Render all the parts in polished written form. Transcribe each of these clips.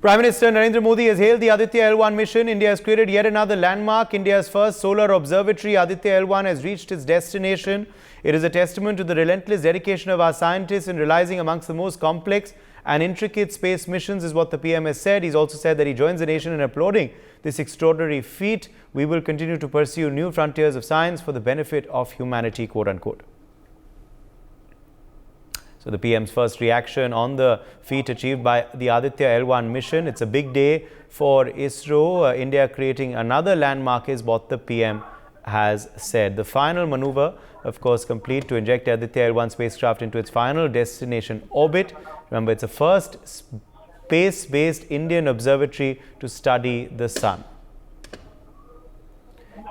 Prime Minister Narendra Modi has hailed the Aditya L1 mission. India has created yet another landmark. India's first solar observatory, Aditya L1, has reached its destination. It is a testament to the relentless dedication of our scientists in realizing amongst the most complex and intricate space missions, is what the PM has said. He's also said that he joins the nation in applauding this extraordinary feat. We will continue to pursue new frontiers of science for the benefit of humanity, quote unquote. So the PM's first reaction on the feat achieved by the Aditya L1 mission. It's a big day for ISRO. India creating another landmark is what the PM has said. The final maneuver, of course, complete to inject Aditya L1 spacecraft into its final destination orbit. Remember, it's the first space-based Indian observatory to study the sun.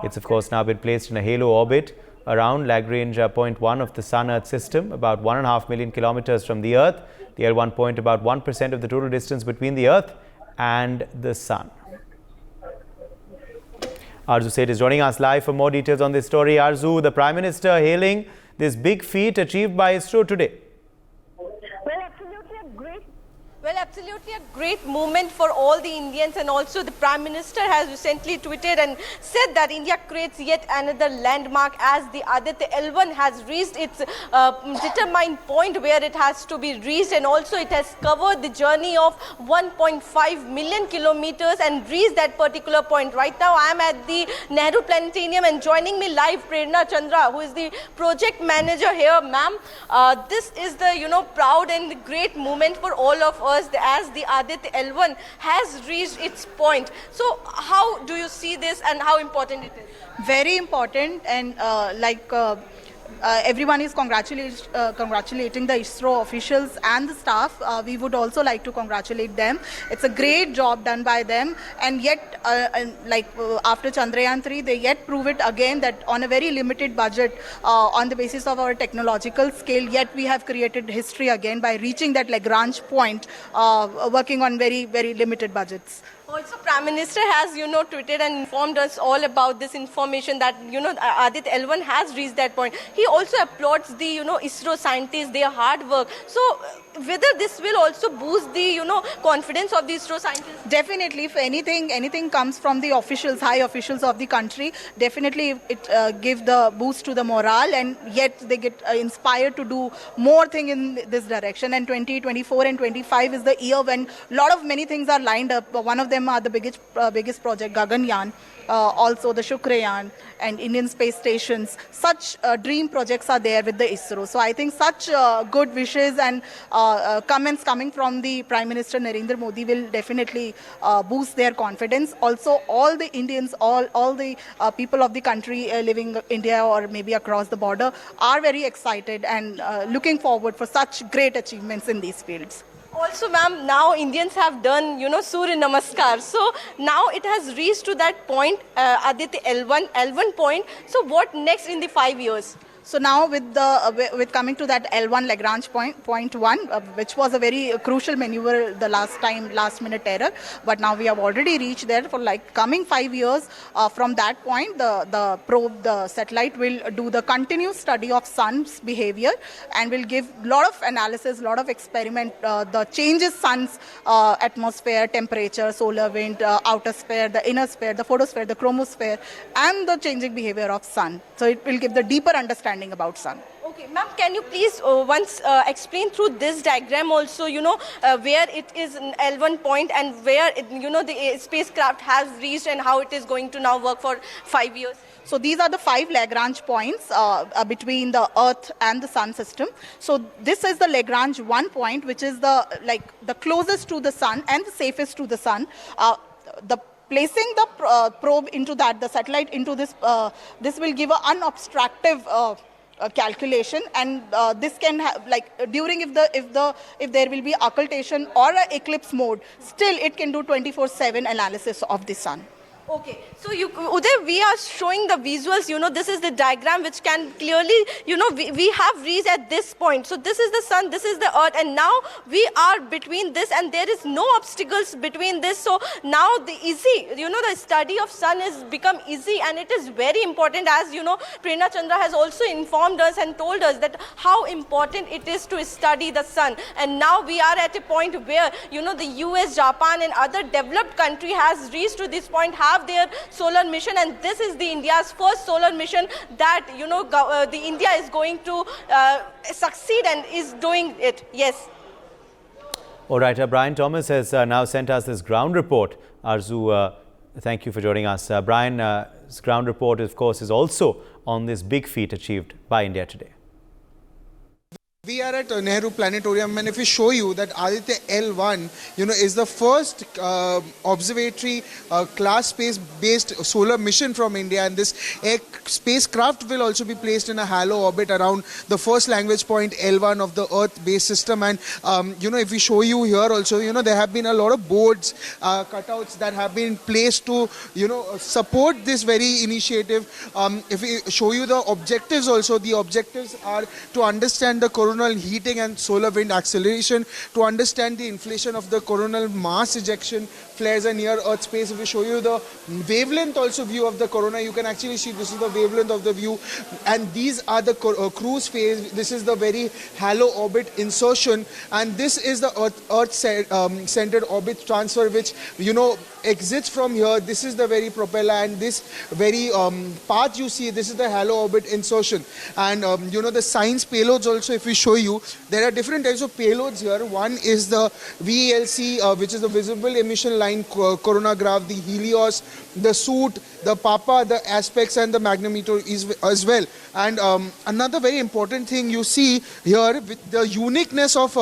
It's, of course, now been placed in a halo orbit around Lagrange point 1 of the Sun-Earth system, about 1.5 million kilometers from the Earth. The L1 point about 1% of the total distance between the Earth and the Sun. Arzu Seth is joining us live for more details on this story. Arzu, the Prime Minister hailing this big feat achieved by ISRO today. Absolutely a great moment for all the Indians, and also the Prime Minister has recently tweeted and said that India creates yet another landmark as the Aditya L1 has reached its determined point where it has to be reached, and also it has covered the journey of 1.5 million kilometers and reached that particular point. Right now I am at the Nehru Planetarium, and joining me live Prerna Chandra, who is the project manager here. Ma'am, this is the proud and great moment for all of us as the Aditya L1 has reached its point. So how do you see this and how important it is? Very important, and everyone is congratulating the ISRO officials and the staff. We would also like to congratulate them. It's a great job done by them, and yet after Chandrayaan 3, they yet prove it again that on a very limited budget, on the basis of our technological scale, yet we have created history again by reaching that Lagrange point, working on very, very limited budgets. Also, Prime Minister has, tweeted and informed us all about this information that, Aditya L1 has reached that point. He also applauds the, ISRO scientists, their hard work. So, whether this will also boost the, confidence of the ISRO scientists? Definitely, if anything comes from the officials, high officials of the country, definitely it gives the boost to the morale, and yet they get inspired to do more thing in this direction. And 2024 and 25 is the year when many things are lined up. One of them are the biggest project, Gaganyaan, also the Shukrayaan and Indian space stations. Such dream projects are there with the ISRO. So I think such good wishes and comments coming from the Prime Minister Narendra Modi will definitely boost their confidence. Also, all the Indians, all the people of the country living in India or maybe across the border are very excited and looking forward for such great achievements in these fields. Also, ma'am, now Indians have done, Surya Namaskar. So now it has reached to that point, Aditya L1 point. So what next in the 5 years? So now with coming to that L1 Lagrange point 1, which was a very crucial maneuver the last minute error, but now we have already reached there. For coming 5 years from that point, the satellite will do the continuous study of sun's behavior and will give lot of analysis, lot of experiment, the changes sun's atmosphere, temperature, solar wind, outer sphere, the inner sphere, the photosphere, the chromosphere, and the changing behavior of sun. So it will give the deeper understanding about sun. Okay, ma'am, can you please once explain through this diagram also, where it is an L1 point and where, the spacecraft has reached and how it is going to now work for 5 years? So these are the 5 Lagrange points between the Earth and the Sun system. So this is the Lagrange 1 point, which is the closest to the Sun and the safest to the Sun. Placing the probe into that, the satellite into this, this will give an unobstructive calculation, and this can have during if there will be occultation or an eclipse mode, still it can do 24/7 analysis of the sun. Okay, so Uday, we are showing the visuals, this is the diagram which can clearly, we have reached at this point. So this is the sun, this is the earth, and now we are between this, and there is no obstacles between this. So now the study of sun has become easy, and it is very important, as Prerna Chandra has also informed us and told us that how important it is to study the sun. And now we are at a point where, the US, Japan and other developed country has reached to this point, have their solar mission, and this is the India's first solar mission that the India is going to succeed and is doing it. Yes. All right, Brian Thomas has now sent us this ground report. Arzu, thank you for joining us. Brian's ground report, of course, is also on this big feat achieved by India today. We are at Nehru Planetarium, and if we show you that Aditya L1, is the first observatory class space-based solar mission from India, and this spacecraft will also be placed in a halo orbit around the first language point L1 of the Earth-based system. And if we show you here also, there have been a lot of boards, cutouts that have been placed to support this very initiative. If we show you the objectives also, the objectives are to understand the coronal heating and solar wind acceleration, to understand the inflation of the coronal mass ejection flares and near Earth space. If we show you the wavelength also view of the corona, you can actually see this is the wavelength of the view, and these are the cruise phase. This is the very halo orbit insertion, and this is the Earth-centered orbit transfer, which exits from here. This is the very propeller, and this very path you see, this is the halo orbit insertion. And the science payloads also, if we show you, there are different types of payloads here. One is the VELC, which is the visible emission line coronagraph, the Helios, the suit, the Papa, the aspects, and the magnetometer as well. And another very important thing you see here, with the uniqueness of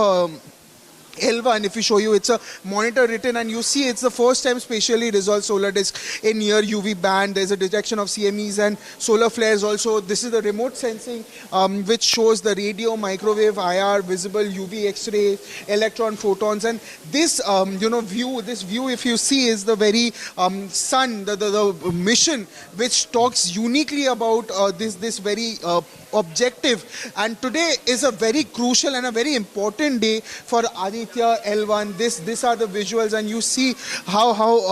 L1, if we show you, it's a monitor written, and you see it's the first time spatially resolved solar disk in near UV band. There's a detection of CMEs and solar flares also. This is the remote sensing, which shows the radio, microwave, IR, visible UV, X-ray, electron, photons. And this view, if you see, is the very sun, the mission which talks uniquely about this very objective. And today is a very crucial and a very important day for Aditya L1. These are the visuals, and you see how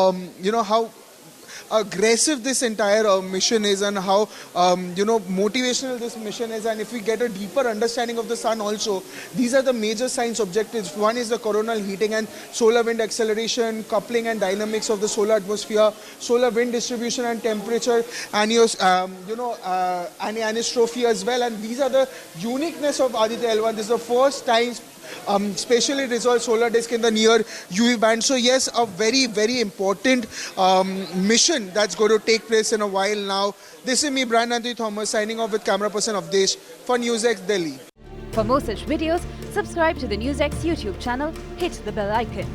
aggressive this entire mission is, and how motivational this mission is. And if we get a deeper understanding of the sun also, these are the major science objectives. One is the coronal heating and solar wind acceleration, coupling and dynamics of the solar atmosphere, solar wind distribution and temperature, anisotropy as well. And these are the uniqueness of Aditya L1. This is the first time spatially resolved solar disk in the near UV band. So yes, a very, very important mission that's going to take place in a while now. This is me, Brian Anthony Thomas, signing off with camera person Avdesh for NewsX Delhi. For more such videos, subscribe to the NewsX YouTube channel, hit the bell icon.